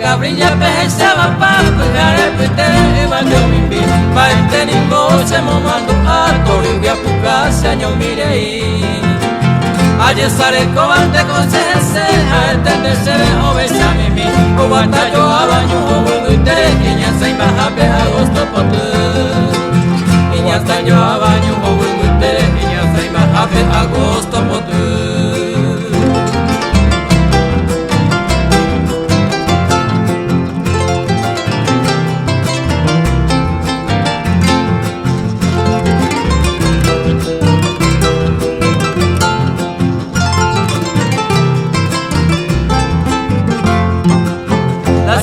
cabrilla pesaba pa pegare pete evando mimbi parte ni moche momando a toribia pucase año mirei ayer sale cobante con se a entenderse obesa mimi o batallo a baño o buite niña se baja pe agosto potu niña está yo a baño o buite niña se baja pe agosto potu.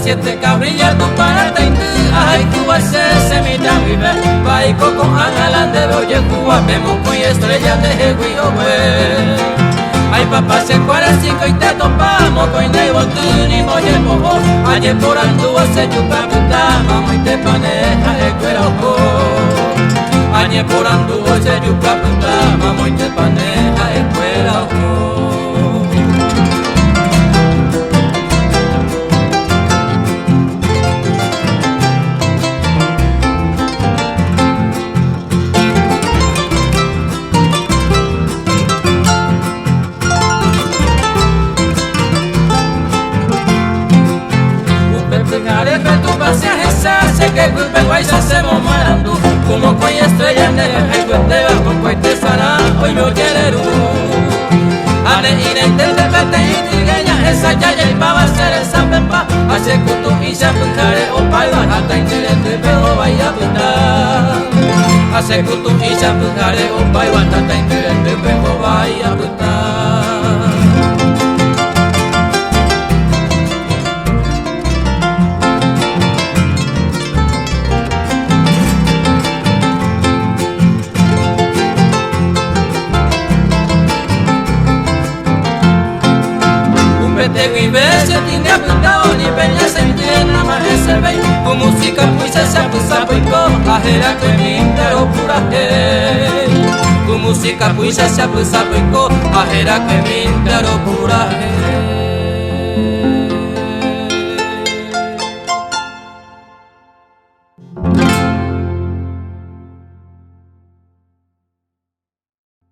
Siete cabrillas tu para taintu ay Cuba se mira vive Baico con analán de oye Cuba vemos con estrellas de Jeguío ay papá se 45 y te topamos con de botún y molle bobo ayer por anduvo se chupa puta mamo y te paneja el cuero ayer por anduvo se chupa puta mamo y te paneja el cuero. Que culpe guaysa se momarando como coi estrella de el cuenteba con cuente sana hoy no quiere ane ine intente pete y trigueña esa ya y va a ser esa pepa hace cutu y se puncare o paiva hasta interente pero vaya a putar hace cutu y se puncare o paiva hasta interente pero vaya a putar. Te vive se tiene apuntado ni peña se entiende más ese rey con música pues se apusa pues con ajera que mi intero pura hey con música pues se apusa pues con ajera que mi intero pura hey.